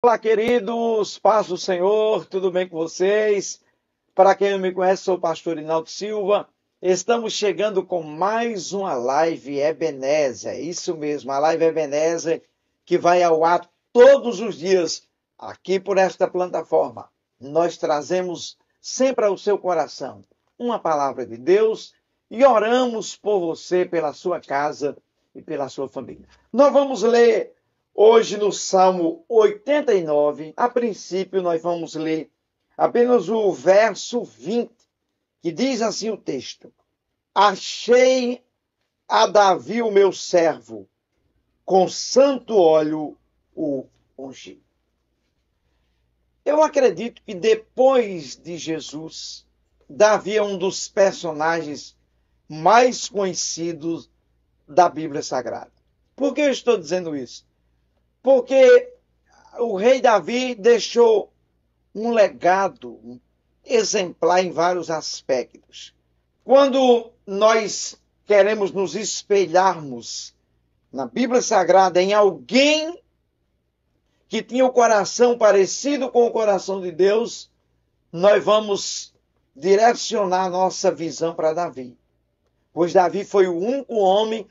Olá, queridos, paz do Senhor, tudo bem com vocês? Para quem não me conhece, sou o pastor Inaldo Silva. Estamos chegando com mais uma live Ebenezer, isso mesmo, a live Ebenezer, que vai ao ar todos os dias aqui por esta plataforma. Nós trazemos sempre ao seu coração uma palavra de Deus e oramos por você, pela sua casa e pela sua família. Nós vamos ler hoje no Salmo 89, a princípio nós vamos ler apenas o verso 20, que diz assim o texto: Achei a Davi o meu servo, com santo óleo o ungi. Eu acredito que depois de Jesus, Davi é um dos personagens mais conhecidos da Bíblia Sagrada. Por que eu estou dizendo isso? Porque o rei Davi deixou um legado exemplar em vários aspectos. Quando nós queremos nos espelharmos na Bíblia Sagrada em alguém que tinha o coração parecido com o coração de Deus, nós vamos direcionar nossa visão para Davi. Pois Davi foi o único homem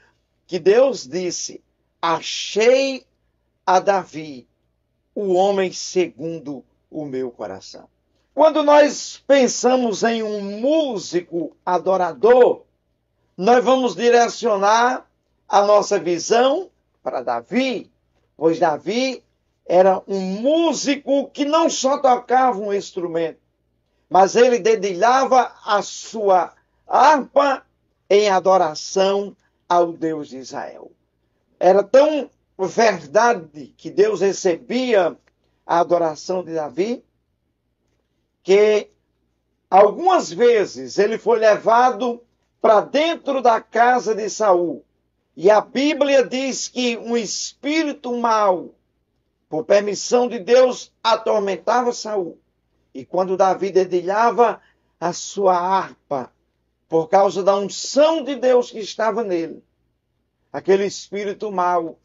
que Deus disse: achei a Davi, o homem segundo o meu coração. Quando nós pensamos em um músico adorador, nós vamos direcionar a nossa visão para Davi, pois Davi era um músico que não só tocava um instrumento, mas ele dedilhava a sua harpa em adoração ao Deus de Israel. Era tão verdade que Deus recebia a adoração de Davi, que algumas vezes ele foi levado para dentro da casa de Saul. E a Bíblia diz que um espírito mau, por permissão de Deus, atormentava Saul. E quando Davi dedilhava a sua harpa, por causa da unção de Deus que estava nele, aquele espírito mau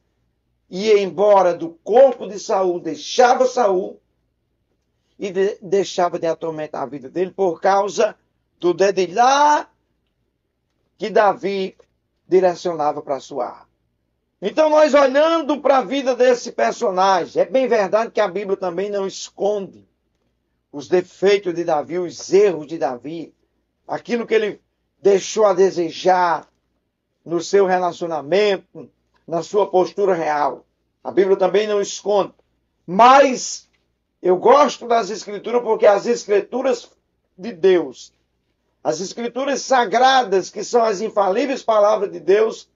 ia embora do corpo de Saul, deixava Saul e deixava de atormentar a vida dele por causa do dedilhar que Davi direcionava para a sua harpa. Então, nós olhando para a vida desse personagem, é bem verdade que a Bíblia também não esconde os defeitos de Davi, os erros de Davi, aquilo que ele deixou a desejar no seu relacionamento, na sua postura real. A Bíblia também não esconde. Mas eu gosto das Escrituras porque as Escrituras de Deus, as Escrituras sagradas, que são as infalíveis palavras de Deus,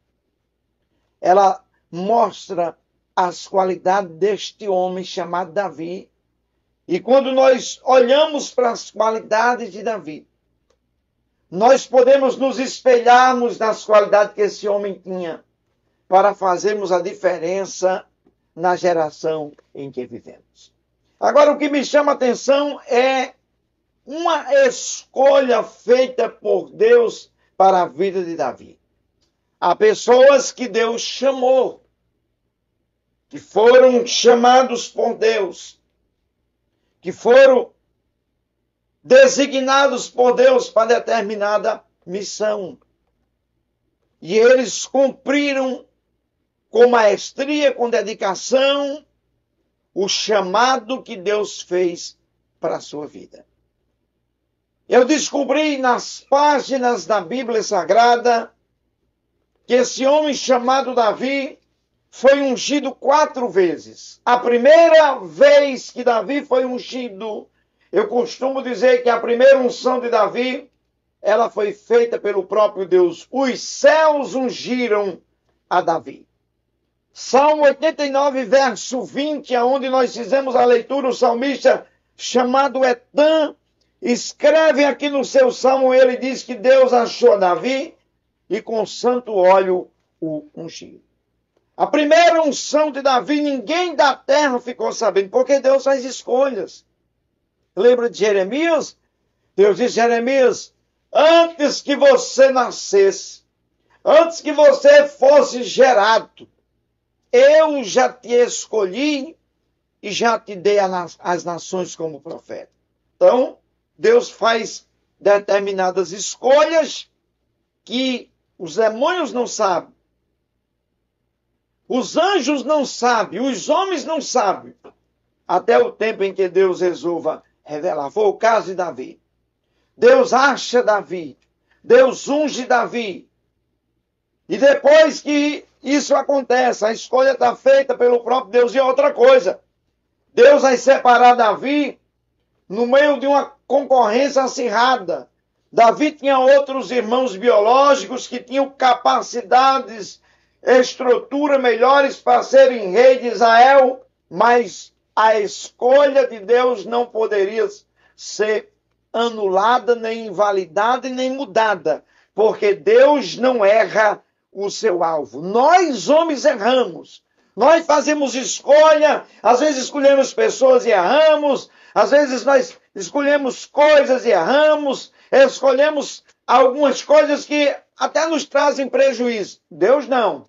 ela mostra as qualidades deste homem chamado Davi. E quando nós olhamos para as qualidades de Davi, nós podemos nos espelharmos nas qualidades que esse homem tinha para fazermos a diferença na geração em que vivemos. Agora, o que me chama a atenção é uma escolha feita por Deus para a vida de Davi. Há pessoas que Deus chamou, que foram chamados por Deus, que foram designados por Deus para determinada missão. E eles cumpriram com maestria, com dedicação, o chamado que Deus fez para a sua vida. Eu descobri nas páginas da Bíblia Sagrada que esse homem chamado Davi foi ungido 4 vezes. A primeira vez que Davi foi ungido, eu costumo dizer que a primeira unção de Davi, ela foi feita pelo próprio Deus. Os céus ungiram a Davi. Salmo 89, verso 20, onde nós fizemos a leitura, o salmista chamado Etan, escreve aqui no seu salmo, ele diz que Deus achou Davi e com santo óleo o ungiu. A primeira unção de Davi, ninguém da terra ficou sabendo, porque Deus faz escolhas. Lembra de Jeremias? Deus disse: Jeremias, antes que você nascesse, antes que você fosse gerado, eu já te escolhi e já te dei as nações como profeta. Então, Deus faz determinadas escolhas que os demônios não sabem, os anjos não sabem, os homens não sabem, até o tempo em que Deus resolva revelar. Foi o caso de Davi. Deus acha Davi, Deus unge Davi, e depois que isso acontece, a escolha está feita pelo próprio Deus. E outra coisa, Deus vai separar Davi no meio de uma concorrência acirrada. Davi tinha outros irmãos biológicos que tinham capacidades, estrutura melhores para serem rei de Israel, mas a escolha de Deus não poderia ser anulada, nem invalidada e nem mudada, porque Deus não erra o seu alvo. Nós, homens, erramos. Nós fazemos escolha, às vezes escolhemos pessoas e erramos, às vezes nós escolhemos coisas e erramos, escolhemos algumas coisas que até nos trazem prejuízo. Deus não.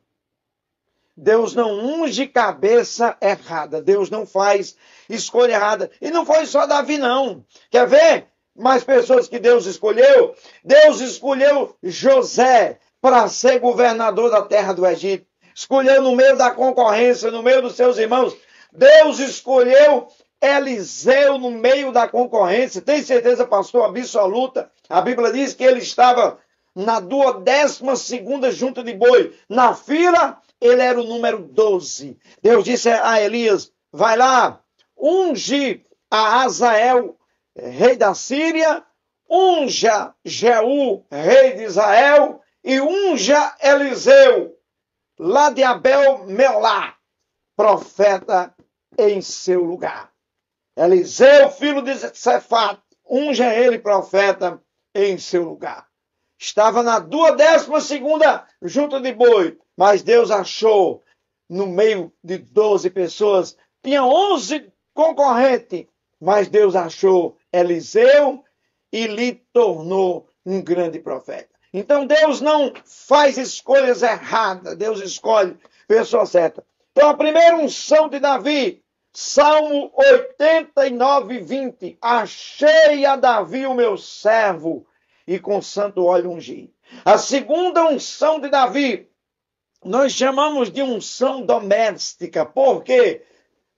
Deus não unge cabeça errada. Deus não faz escolha errada. E não foi só Davi, não. Quer ver mais pessoas que Deus escolheu? Deus escolheu José para ser governador da terra do Egito. Escolheu no meio da concorrência, no meio dos seus irmãos. Deus escolheu Eliseu no meio da concorrência. Tem certeza, pastor, absoluta? A Bíblia diz que ele estava na 12ª junta de boi. Na fila, ele era o número 12. Deus disse a Elias, vai lá, unge a Azael, rei da Síria, unja Jeú, rei de Israel, e unja Eliseu, lá de Abel-Melá, profeta em seu lugar. Eliseu, filho de Safate, unja ele profeta em seu lugar. Estava na 12ª junta de boi, mas Deus achou no meio de 12 pessoas, tinha 11 concorrentes, mas Deus achou Eliseu e lhe tornou um grande profeta. Então Deus não faz escolhas erradas, Deus escolhe pessoa certa. Então a primeira unção de Davi, Salmo 89:20, achei a Davi o meu servo e com santo óleo ungi. A segunda unção de Davi, nós chamamos de unção doméstica. Por quê?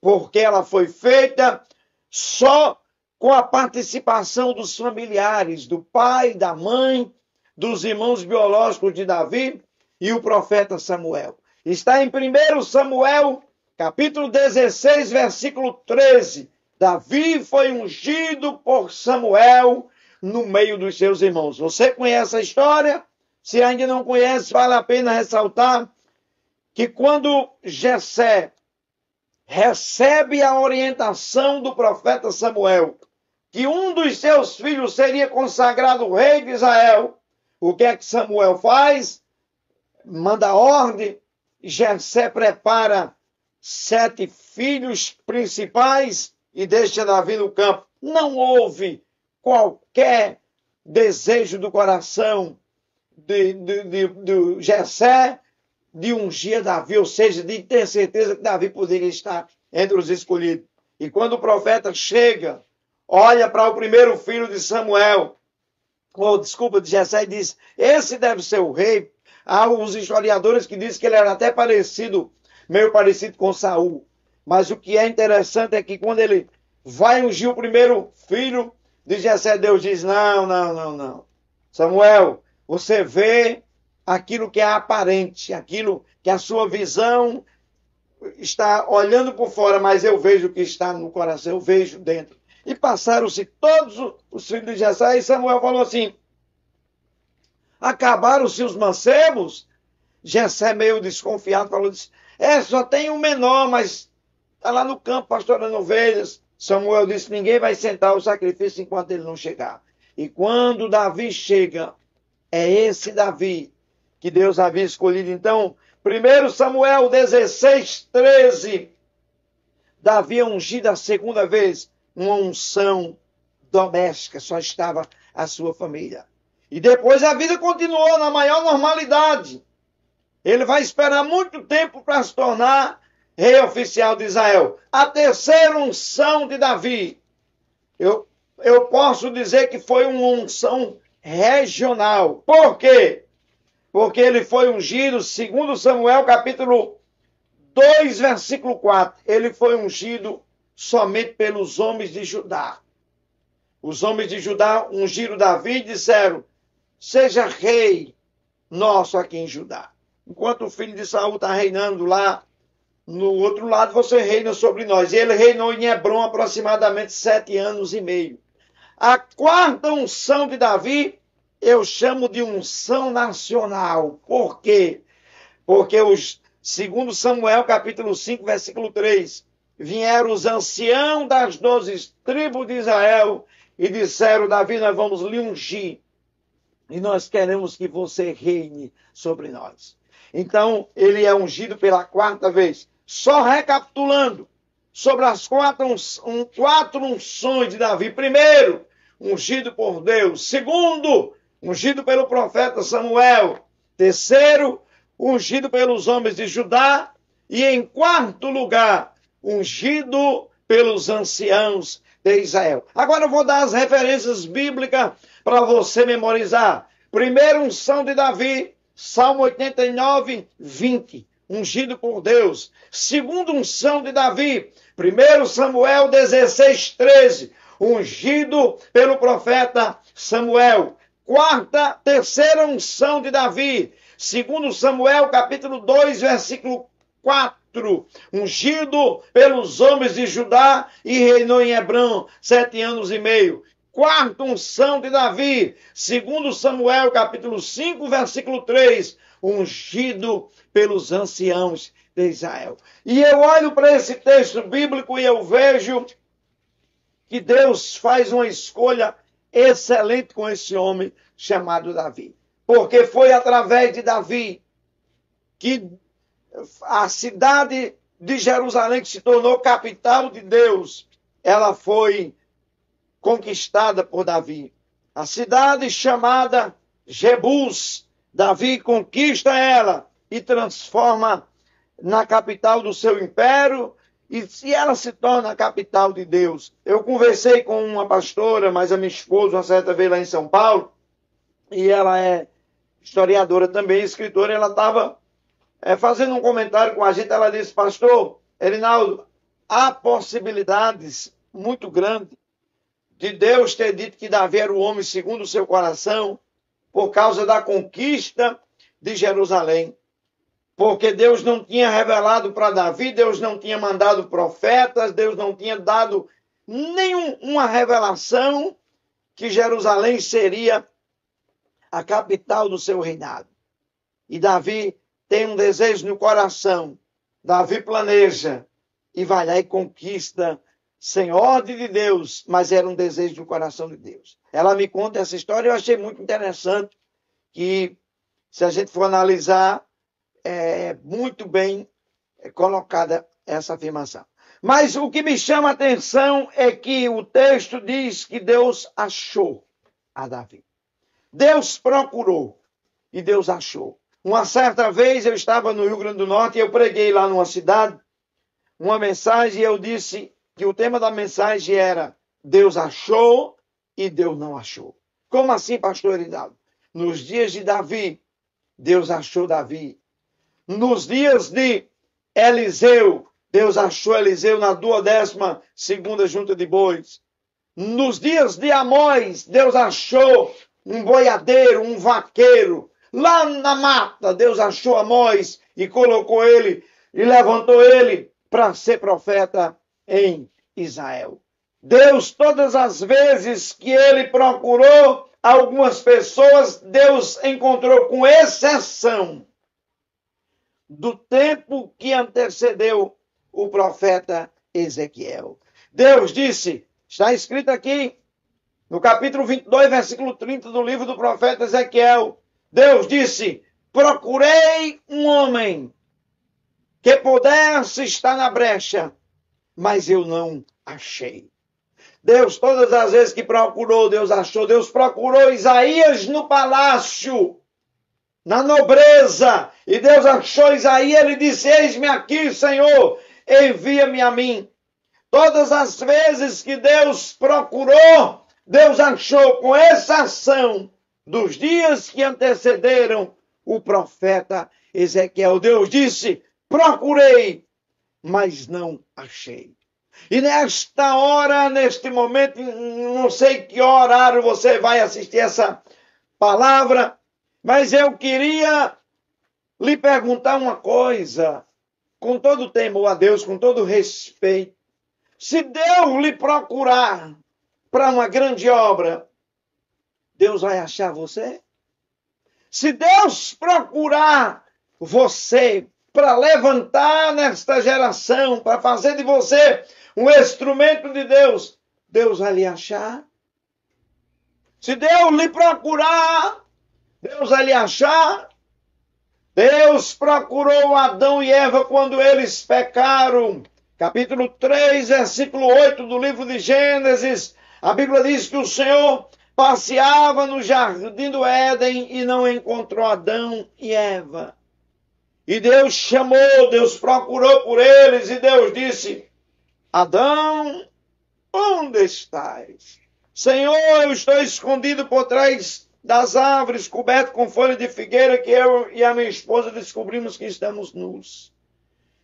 Porque ela foi feita só com a participação dos familiares, do pai, da mãe, dos irmãos biológicos de Davi e o profeta Samuel. Está em 1 Samuel, capítulo 16, versículo 13. Davi foi ungido por Samuel no meio dos seus irmãos. Você conhece a história? Se ainda não conhece, vale a pena ressaltar que quando Jessé recebe a orientação do profeta Samuel, que um dos seus filhos seria consagrado rei de Israel, o que é que Samuel faz? Manda ordem, Jessé prepara 7 filhos principais e deixa Davi no campo. Não houve qualquer desejo do coração de Jessé de ungir Davi, ou seja, de ter certeza que Davi poderia estar entre os escolhidos. E quando o profeta chega, olha para o primeiro filho de Samuel, de Jessé, e diz, esse deve ser o rei. Há uns historiadores que dizem que ele era até meio parecido com Saul. Mas o que é interessante é que quando ele vai ungir o primeiro filho de Jessé, Deus diz, não. Samuel, você vê aquilo que é aparente, aquilo que a sua visão está olhando por fora, mas eu vejo o que está no coração, eu vejo dentro. E passaram-se todos os filhos de Jessé, e Samuel falou assim, acabaram-se os mancebos? Jessé, meio desconfiado, falou assim, só tem um menor, mas está lá no campo pastorando ovelhas. Samuel disse, ninguém vai sentar o sacrifício enquanto ele não chegar. E quando Davi chega, é esse Davi que Deus havia escolhido. Então, 1 Samuel 16:13, Davi é ungido a segunda vez, uma unção doméstica, só estava a sua família. E depois a vida continuou na maior normalidade. Ele vai esperar muito tempo para se tornar rei oficial de Israel. A terceira unção de Davi, eu posso dizer que foi uma unção regional. Por quê? Porque ele foi ungido, segundo Samuel, capítulo 2, versículo 4. Ele foi ungido somente pelos homens de Judá. Os homens de Judá ungiram Davi e disseram: seja rei nosso aqui em Judá. Enquanto o filho de Saul está reinando lá no outro lado, você reina sobre nós. E ele reinou em Hebrom aproximadamente 7 anos e meio. A quarta unção de Davi, eu chamo de unção nacional. Por quê? Porque segundo Samuel, capítulo 5, versículo 3, vieram os anciãos das 12 tribos de Israel e disseram: Davi, nós vamos lhe ungir e nós queremos que você reine sobre nós. Então, ele é ungido pela quarta vez. Só recapitulando sobre as quatro unções de Davi. Primeiro, ungido por Deus. Segundo, ungido pelo profeta Samuel. Terceiro, ungido pelos homens de Judá. E em quarto lugar, ungido pelos anciãos de Israel. Agora eu vou dar as referências bíblicas para você memorizar. Primeira unção de Davi, Salmo 89, 20. Ungido por Deus. Segunda unção de Davi, 1 Samuel 16, 13. Ungido pelo profeta Samuel. Terceira unção de Davi, 2 Samuel capítulo 2, versículo 4. Ungido pelos homens de Judá e reinou em Hebrom 7 anos e meio. Quarta unção de Davi, 2 Samuel capítulo 5, versículo 3. Ungido pelos anciãos de Israel. E eu olho para esse texto bíblico e eu vejo que Deus faz uma escolha excelente com esse homem chamado Davi. Porque foi através de Davi que a cidade de Jerusalém, que se tornou capital de Deus, ela foi conquistada por Davi. A cidade chamada Jebus, Davi conquista ela e transforma na capital do seu império, e ela se torna a capital de Deus. Eu conversei com uma pastora, mas a minha esposa, uma certa vez lá em São Paulo, e ela é historiadora também, escritora, e ela estava fazendo um comentário com a gente. Ela disse: pastor Erinaldo, há possibilidades muito grandes de Deus ter dito que Davi era o homem segundo o seu coração, por causa da conquista de Jerusalém. Porque Deus não tinha revelado para Davi, Deus não tinha mandado profetas, Deus não tinha dado nenhuma revelação que Jerusalém seria a capital do seu reinado. E Davi tem um desejo no coração. Davi planeja e vai lá e conquista sem ordem de Deus, mas era um desejo do coração de Deus. Ela me conta essa história e eu achei muito interessante, que se a gente for analisar, é muito bem colocada essa afirmação. Mas o que me chama a atenção é que o texto diz que Deus achou a Davi. Deus procurou e Deus achou. Uma certa vez eu estava no Rio Grande do Norte e eu preguei lá numa cidade uma mensagem e eu disse que o tema da mensagem era: Deus achou e Deus não achou. Como assim, pastor Erinaldo? Nos dias de Davi, Deus achou Davi. Nos dias de Eliseu, Deus achou Eliseu na 12ª junta de bois. Nos dias de Amós, Deus achou um boiadeiro, um vaqueiro. Lá na mata, Deus achou Amós e colocou ele e levantou ele para ser profeta em Israel. Deus, todas as vezes que ele procurou algumas pessoas, Deus encontrou, com exceção do tempo que antecedeu o profeta Ezequiel. Deus disse, está escrito aqui no capítulo 22, versículo 30 do livro do profeta Ezequiel, Deus disse: procurei um homem que pudesse estar na brecha, mas eu não achei. Deus, todas as vezes que procurou, Deus achou. Deus procurou Isaías no palácio na nobreza. E Deus achou Isaías, ele disse, eis-me aqui, Senhor, envia-me a mim. Todas as vezes que Deus procurou, Deus achou, com exceção dos dias que antecederam o profeta Ezequiel. Deus disse, procurei, mas não achei. E nesta hora, neste momento, não sei que horário você vai assistir essa palavra, mas eu queria lhe perguntar uma coisa, com todo temor a Deus, com todo respeito. Se Deus lhe procurar para uma grande obra, Deus vai achar você? Se Deus procurar você para levantar nesta geração, para fazer de você um instrumento de Deus, Deus vai lhe achar? Se Deus lhe procurar, Deus vai lhe achar? Deus procurou Adão e Eva quando eles pecaram. Capítulo 3, versículo 8 do livro de Gênesis, a Bíblia diz que o Senhor passeava no jardim do Éden e não encontrou Adão e Eva. E Deus chamou, Deus procurou por eles e Deus disse, Adão, onde estás? Senhor, eu estou escondido por trás das árvores, coberto com folha de figueira, que eu e a minha esposa descobrimos que estamos nus.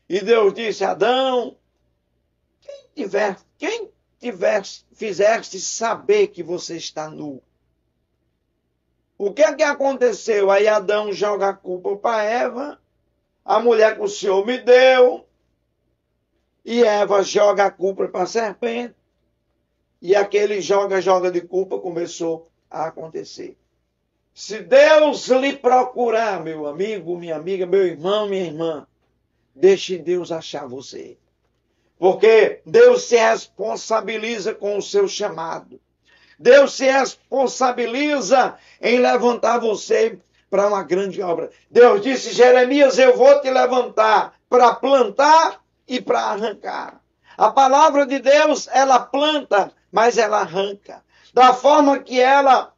E Deus disse, Adão, quem fizeste saber que você está nu? O que é que aconteceu? Aí Adão joga a culpa para Eva, a mulher que o Senhor me deu, e Eva joga a culpa para a serpente, e aquele joga de culpa começou a acontecer. Se Deus lhe procurar, meu amigo, minha amiga, meu irmão, minha irmã, deixe Deus achar você. Porque Deus se responsabiliza com o seu chamado. Deus se responsabiliza em levantar você para uma grande obra. Deus disse, Jeremias, eu vou te levantar para plantar e para arrancar. A palavra de Deus, ela planta, mas ela arranca. Da forma que ela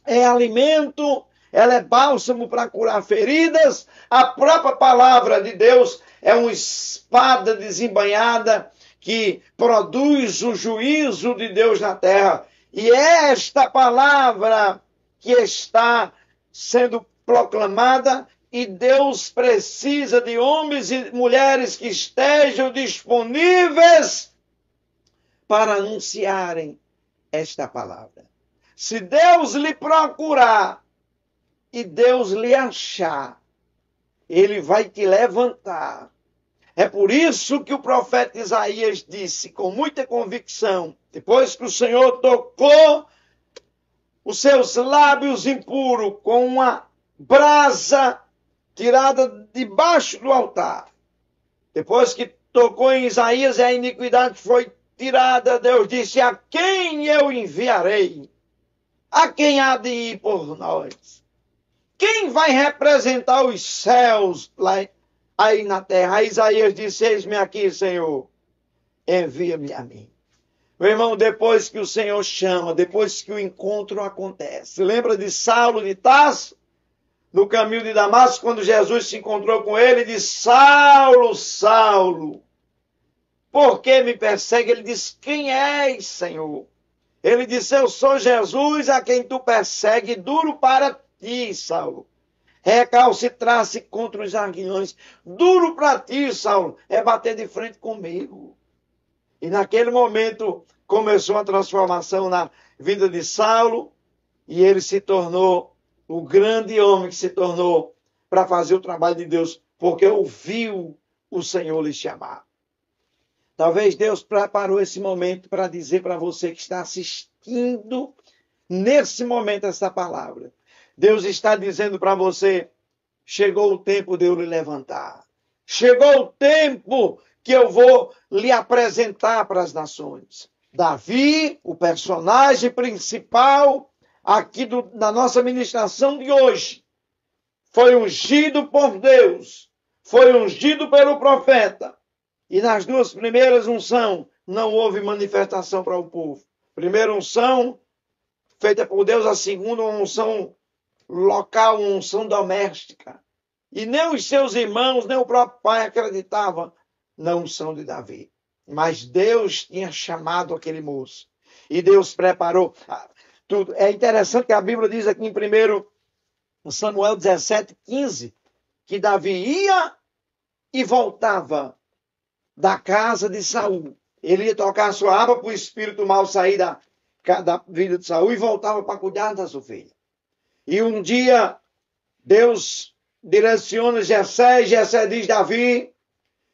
é alimento, ela é bálsamo para curar feridas, a própria palavra de Deus é uma espada desembainhada que produz o juízo de Deus na terra. E é esta palavra que está sendo proclamada e Deus precisa de homens e mulheres que estejam disponíveis para anunciarem esta palavra. Se Deus lhe procurar e Deus lhe achar, Ele vai te levantar. É por isso que o profeta Isaías disse com muita convicção, depois que o Senhor tocou os seus lábios impuros com uma brasa tirada debaixo do altar. Depois que tocou em Isaías e a iniquidade foi tirada, Deus disse, a quem eu enviarei? A quem há de ir por nós? Quem vai representar os céus lá aí na terra? Aí Isaías disse, eis-me aqui, Senhor, envia-me a mim. Meu irmão, depois que o Senhor chama, depois que o encontro acontece, lembra de Saulo de Tarso? No caminho de Damasco, quando Jesus se encontrou com ele, disse, Saulo, Saulo, por que me persegue? Ele disse, quem és, Senhor? Ele disse, eu sou Jesus a quem tu persegue, duro para ti, Saulo. Recalcitrar-se contra os aguilhões. Duro para ti, Saulo, é bater de frente comigo. E naquele momento começou a transformação na vida de Saulo e ele se tornou o grande homem que se tornou para fazer o trabalho de Deus, porque ouviu o Senhor lhe chamar. Talvez Deus preparou esse momento para dizer para você que está assistindo nesse momento essa palavra. Deus está dizendo para você, chegou o tempo de eu lhe levantar. Chegou o tempo que eu vou lhe apresentar para as nações. Davi, o personagem principal aqui da nossa ministração de hoje, foi ungido por Deus, foi ungido pelo profeta. E nas duas primeiras unções não houve manifestação para o povo. Primeira unção feita por Deus, a segunda unção local, uma unção doméstica. E nem os seus irmãos, nem o próprio pai acreditavam na unção de Davi. Mas Deus tinha chamado aquele moço. E Deus preparou tudo. É interessante que a Bíblia diz aqui em 1 Samuel 17:15, que Davi ia e voltava da casa de Saul. Ele ia tocar a sua harpa para o espírito mal sair da vida de Saul e voltava para cuidar das ovelhas. E um dia Deus direciona Jessé, e Jessé diz: Davi,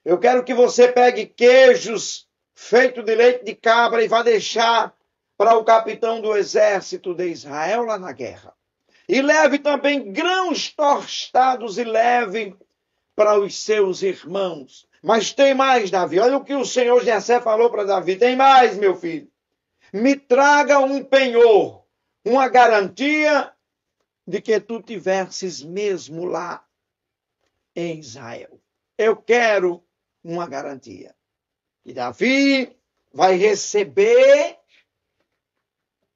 eu quero que você pegue queijos feitos de leite de cabra e vá deixar para o capitão do exército de Israel lá na guerra. E leve também grãos tostados e leve para os seus irmãos. Mas tem mais, Davi. Olha o que o Senhor Jessé falou para Davi. Tem mais, meu filho. Me traga um penhor, uma garantia de que tu tivesses mesmo lá em Israel. Eu quero uma garantia. E Davi vai receber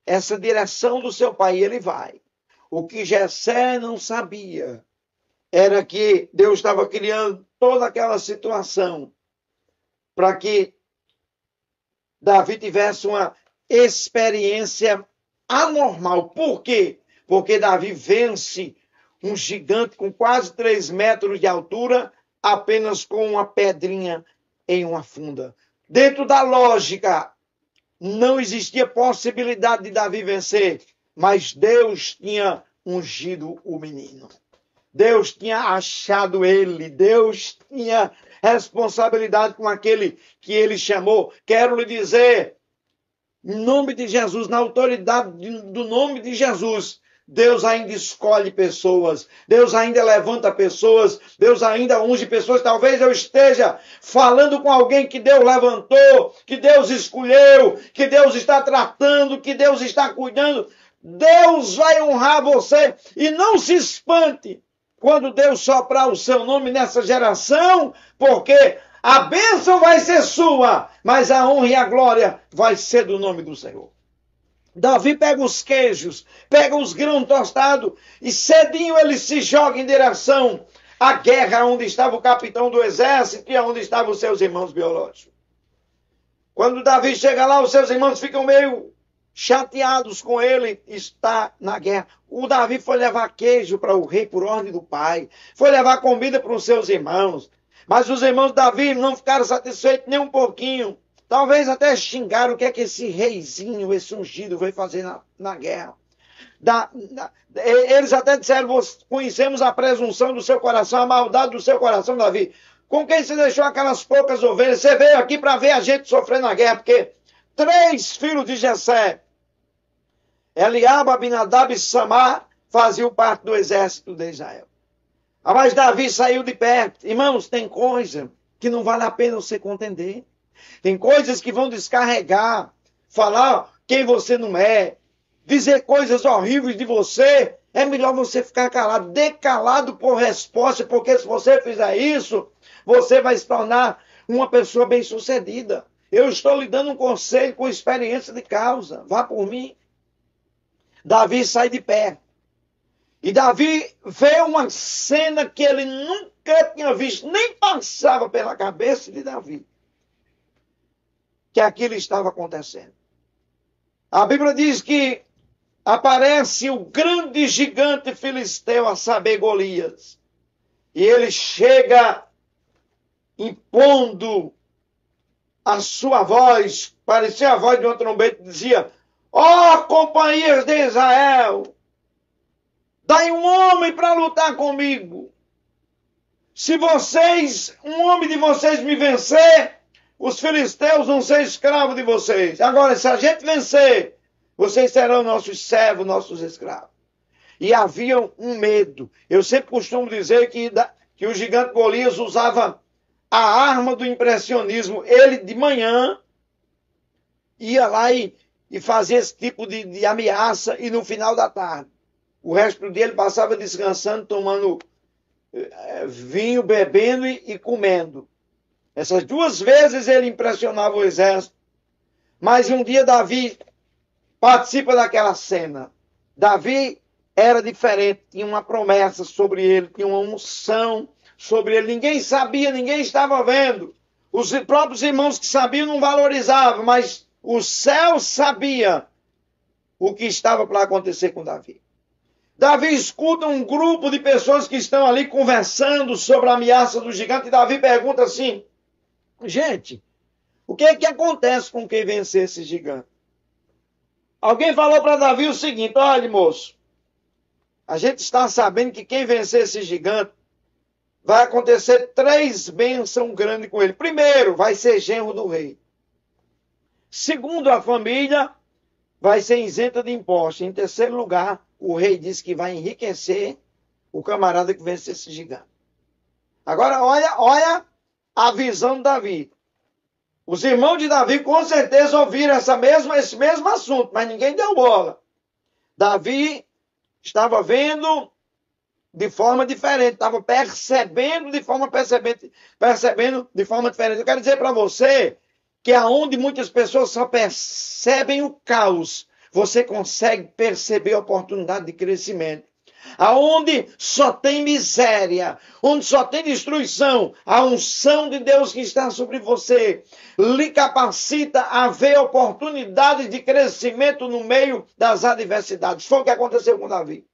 essa direção do seu pai. Ele vai. O que Jessé não sabia era que Deus estava criando toda aquela situação para que Davi tivesse uma experiência anormal. Por quê? Porque Davi vence um gigante com quase 3 metros de altura apenas com uma pedrinha em uma funda. Dentro da lógica, não existia possibilidade de Davi vencer, mas Deus tinha ungido o menino. Deus tinha achado ele, Deus tinha responsabilidade com aquele que ele chamou. Quero lhe dizer, em nome de Jesus, na autoridade do nome de Jesus, Deus ainda escolhe pessoas, Deus ainda levanta pessoas, Deus ainda unge pessoas. Talvez eu esteja falando com alguém que Deus levantou, que Deus escolheu, que Deus está tratando, que Deus está cuidando. Deus vai honrar você e não se espante quando Deus soprar o seu nome nessa geração, porque a bênção vai ser sua, mas a honra e a glória vai ser do nome do Senhor. Davi pega os queijos, pega os grãos tostados e cedinho ele se joga em direção à guerra onde estava o capitão do exército e onde estavam os seus irmãos biológicos. Quando Davi chega lá, os seus irmãos ficam meio chateados com ele estar na guerra. O Davi foi levar queijo para o rei por ordem do pai, foi levar comida para os seus irmãos, mas os irmãos de Davi não ficaram satisfeitos nem um pouquinho. Talvez até xingaram o que é que esse reizinho, esse ungido, veio fazer na guerra. Eles até disseram: conhecemos a presunção do seu coração, a maldade do seu coração, Davi. Com quem você deixou aquelas poucas ovelhas? Você veio aqui para ver a gente sofrer na guerra, porque 3 filhos de Jessé, Eliabe, Abinadab e Samar, faziam parte do exército de Israel. Mas Davi saiu de perto. Irmãos, tem coisa que não vale a pena você contender. Tem coisas que vão descarregar, falar quem você não é, dizer coisas horríveis de você. É melhor você ficar calado, dê calado por resposta, porque se você fizer isso, você vai se tornar uma pessoa bem-sucedida. Eu estou lhe dando um conselho com experiência de causa. Vá por mim. Davi sai de pé. E Davi vê uma cena que ele nunca tinha visto, nem passava pela cabeça de Davi, que aquilo estava acontecendo. A Bíblia diz que aparece o grande gigante filisteu, a saber, Golias. E ele chega impondo a sua voz, parecia a voz de uma trombeta, dizia: ó, companhias de Israel, dai um homem para lutar comigo. Se um homem de vocês me vencer, os filisteus vão ser escravos de vocês. Agora, se a gente vencer, vocês serão nossos servos, nossos escravos. E havia um medo. Eu sempre costumo dizer que o gigante Golias usava a arma do impressionismo. Ele, de manhã, ia lá e fazia esse tipo de ameaça, e no final da tarde, o resto do dia ele passava descansando, tomando vinho, bebendo e comendo. Essas 2 vezes ele impressionava o exército. Mas um dia Davi participa daquela cena. Davi era diferente, tinha uma promessa sobre ele, tinha uma unção sobre ele. Ninguém sabia, ninguém estava vendo. Os próprios irmãos que sabiam não valorizavam, mas o céu sabia o que estava para acontecer com Davi. Davi escuta um grupo de pessoas que estão ali conversando sobre a ameaça do gigante, e Davi pergunta assim: gente, o que é que acontece com quem vencer esse gigante? Alguém falou para Davi o seguinte: olha, moço, a gente está sabendo que quem vencer esse gigante vai acontecer 3 bênçãos grandes com ele. Primeiro, vai ser genro do rei. Segundo, a família vai ser isenta de impostos. Em terceiro lugar, o rei diz que vai enriquecer o camarada que vencer esse gigante. Agora, olha a visão de Davi. Os irmãos de Davi com certeza ouviram esse mesmo assunto, mas ninguém deu bola. Davi estava vendo de forma diferente, estava percebendo de forma diferente. Eu quero dizer para você que aonde muitas pessoas só percebem o caos, você consegue perceber a oportunidade de crescimento. Aonde só tem miséria, onde só tem destruição, a unção de Deus que está sobre você lhe capacita a ver oportunidades de crescimento no meio das adversidades. Foi o que aconteceu com Davi.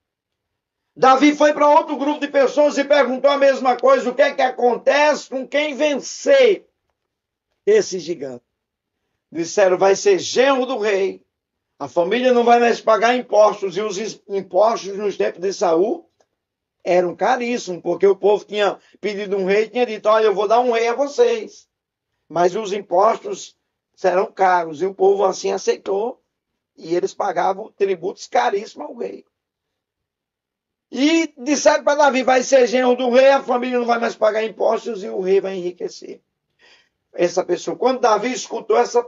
Davi foi para outro grupo de pessoas e perguntou a mesma coisa: o que é que acontece com quem vencer esse gigante? Disseram: vai ser genro do rei. A família não vai mais pagar impostos, e os impostos nos tempos de Saul eram caríssimos, porque o povo tinha pedido um rei e tinha dito: olha, eu vou dar um rei a vocês. Mas os impostos serão caros, e o povo assim aceitou, e eles pagavam tributos caríssimos ao rei. E disseram para Davi: vai ser genro do rei, a família não vai mais pagar impostos e o rei vai enriquecer. Essa pessoa, quando Davi escutou essa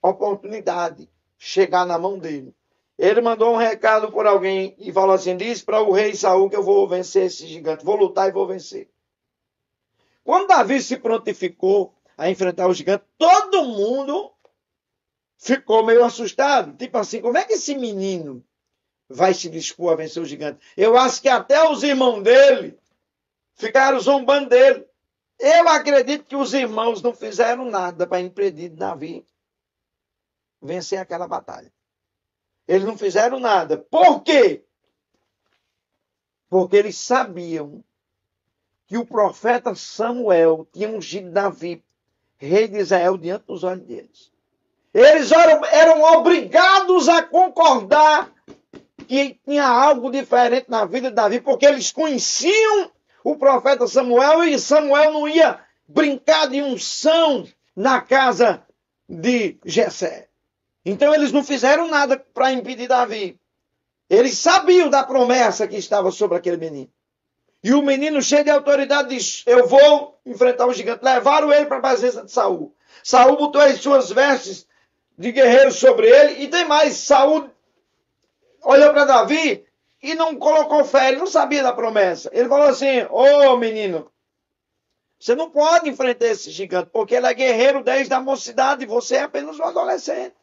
oportunidade chegar na mão dele, ele mandou um recado por alguém e falou assim: diz para o rei Saul que eu vou vencer esse gigante, vou lutar e vou vencer. Quando Davi se prontificou a enfrentar o gigante, todo mundo ficou meio assustado. Tipo assim, como é que esse menino vai se dispor a vencer o gigante? Eu acho que até os irmãos dele ficaram zombando dele. Eu acredito que os irmãos não fizeram nada para impedir Davi vencer aquela batalha. Eles não fizeram nada. Por quê? Porque eles sabiam que o profeta Samuel tinha ungido Davi, rei de Israel, diante dos olhos deles. Eles eram obrigados a concordar que tinha algo diferente na vida de Davi, porque eles conheciam o profeta Samuel, e Samuel não ia brincar de unção na casa de Jessé. Então eles não fizeram nada para impedir Davi. Eles sabiam da promessa que estava sobre aquele menino. E o menino, cheio de autoridade, diz: eu vou enfrentar o gigante. Levaram ele para a presença de Saul. Saul botou as suas vestes de guerreiro sobre ele. E tem mais, Saul olhou para Davi e não colocou fé. Ele não sabia da promessa. Ele falou assim: ô menino, você não pode enfrentar esse gigante, porque ele é guerreiro desde a mocidade e você é apenas um adolescente.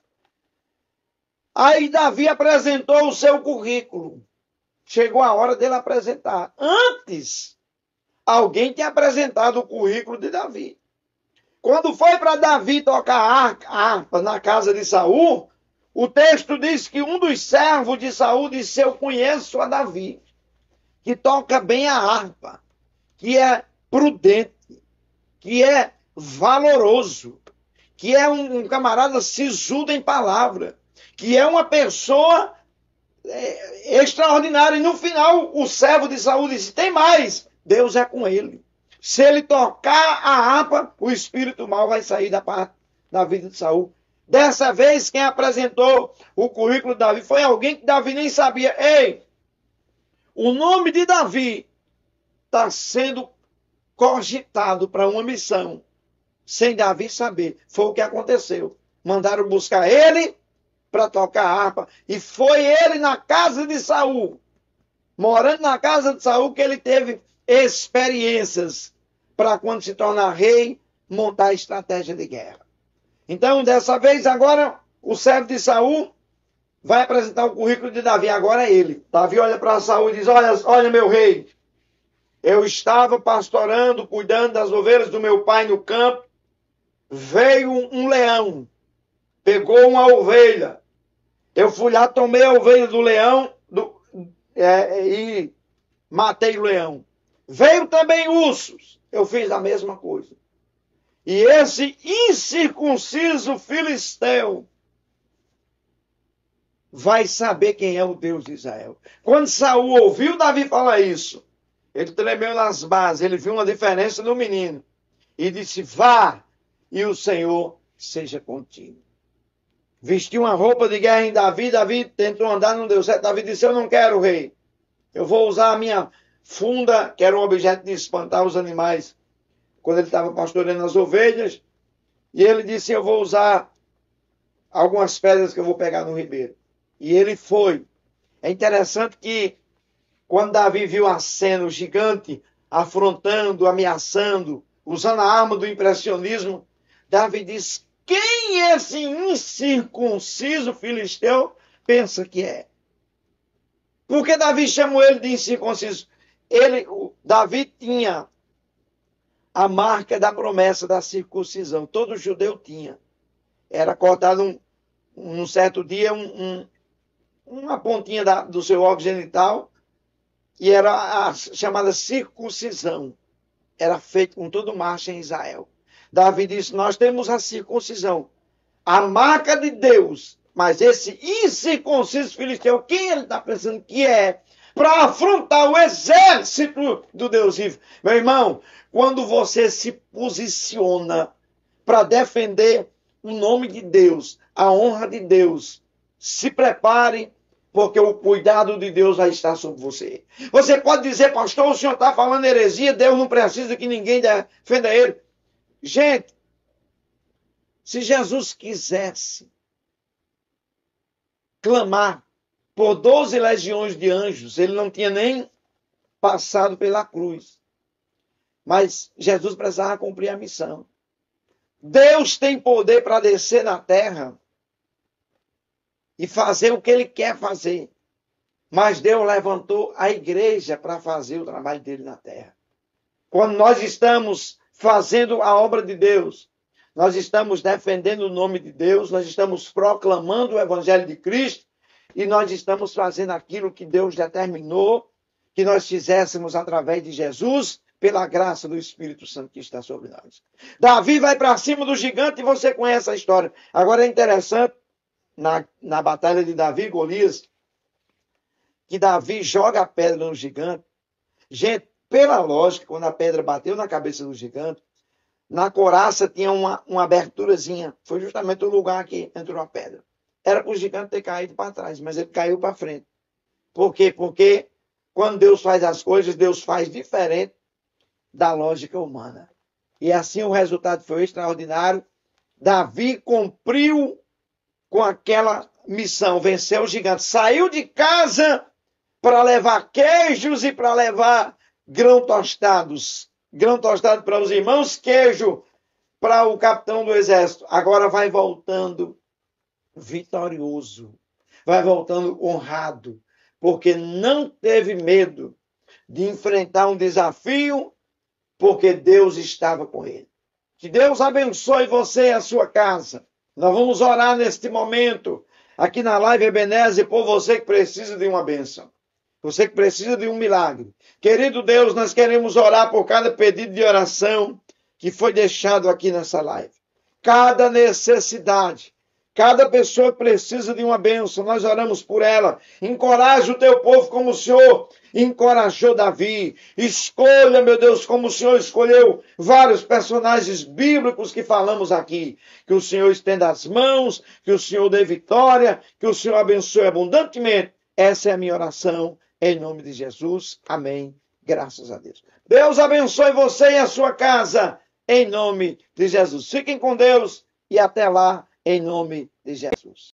Aí Davi apresentou o seu currículo. Chegou a hora dele apresentar. Antes, alguém tinha apresentado o currículo de Davi. Quando foi para Davi tocar a harpa na casa de Saul, o texto diz que um dos servos de Saul disse: eu conheço a Davi, que toca bem a harpa, que é prudente, que é valoroso, que é um camarada sisudo em palavra, que é uma pessoa extraordinária. E no final, o servo de Saul disse: tem mais, Deus é com ele. Se ele tocar a harpa, o espírito mau vai sair da vida de Saul. Dessa vez, quem apresentou o currículo de Davi foi alguém que Davi nem sabia. Ei, o nome de Davi está sendo cogitado para uma missão, sem Davi saber. Foi o que aconteceu. Mandaram buscar ele para tocar a harpa, e foi ele na casa de Saul, morando na casa de Saul, que ele teve experiências para, quando se tornar rei, montar estratégia de guerra. Então, dessa vez, agora, o servo de Saul vai apresentar o currículo de Davi. Agora é ele. Davi olha para Saul e diz: olha, meu rei, eu estava pastorando, cuidando das ovelhas do meu pai no campo. Veio um leão, pegou uma ovelha. Eu fui lá, tomei a ovelha do leão e matei o leão. Veio também ursos. Eu fiz a mesma coisa. E esse incircunciso filisteu vai saber quem é o Deus de Israel. Quando Saul ouviu Davi falar isso, ele tremeu nas bases, ele viu uma diferença no menino. E disse: vá, e o Senhor seja contigo. Vestiu uma roupa de guerra em Davi, Davi tentou andar, não deu certo. Davi disse: eu não quero, rei. Eu vou usar a minha funda, que era um objeto de espantar os animais, quando ele estava pastoreando as ovelhas. E ele disse: eu vou usar algumas pedras que eu vou pegar no ribeiro. E ele foi. É interessante que quando Davi viu a cena, o gigante afrontando, ameaçando, usando a arma do impressionismo, Davi diz: quem esse incircunciso filisteu pensa que é? Porque Davi chamou ele de incircunciso. Davi tinha a marca da promessa da circuncisão. Todo judeu tinha. Era cortado um certo dia uma pontinha do seu órgão genital, e era a chamada circuncisão. Era feito com todo macho em Israel. Davi disse: nós temos a circuncisão, a marca de Deus, mas esse incircunciso filisteu, quem ele está pensando que é, para afrontar o exército do Deus vivo? Meu irmão, quando você se posiciona para defender o nome de Deus, a honra de Deus, se prepare, porque o cuidado de Deus vai estar sobre você. Você pode dizer: pastor, o senhor está falando heresia, Deus não precisa que ninguém defenda ele. Gente, se Jesus quisesse clamar por 12 legiões de anjos, ele não tinha nem passado pela cruz. Mas Jesus precisava cumprir a missão. Deus tem poder para descer na terra e fazer o que ele quer fazer. Mas Deus levantou a igreja para fazer o trabalho dele na terra. Quando nós estamos fazendo a obra de Deus, nós estamos defendendo o nome de Deus, nós estamos proclamando o evangelho de Cristo e nós estamos fazendo aquilo que Deus determinou que nós fizéssemos através de Jesus, pela graça do Espírito Santo que está sobre nós. Davi vai para cima do gigante e você conhece a história. Agora é interessante, na batalha de Davi e Golias, que Davi joga a pedra no gigante. Gente, pela lógica, quando a pedra bateu na cabeça do gigante, na coraça tinha uma aberturazinha. Foi justamente o lugar que entrou a pedra. Era para o gigante ter caído para trás, mas ele caiu para frente. Por quê? Porque quando Deus faz as coisas, Deus faz diferente da lógica humana. E assim o resultado foi extraordinário. Davi cumpriu com aquela missão, venceu o gigante. Saiu de casa para levar queijos e para levar grão tostados. Grão tostado para os irmãos, queijo para o capitão do exército. Agora vai voltando vitorioso. Vai voltando honrado. Porque não teve medo de enfrentar um desafio, porque Deus estava com ele. Que Deus abençoe você e a sua casa. Nós vamos orar neste momento, aqui na Live Ebenezer, por você que precisa de uma bênção. Você que precisa de um milagre. Querido Deus, nós queremos orar por cada pedido de oração que foi deixado aqui nessa live. Cada necessidade, cada pessoa que precisa de uma bênção, nós oramos por ela. Encoraje o teu povo como o Senhor encorajou Davi. Escolha, meu Deus, como o Senhor escolheu vários personagens bíblicos que falamos aqui. Que o Senhor estenda as mãos, que o Senhor dê vitória, que o Senhor abençoe abundantemente. Essa é a minha oração, em nome de Jesus. Amém. Graças a Deus. Deus abençoe você e a sua casa, em nome de Jesus. Fiquem com Deus e até lá, em nome de Jesus.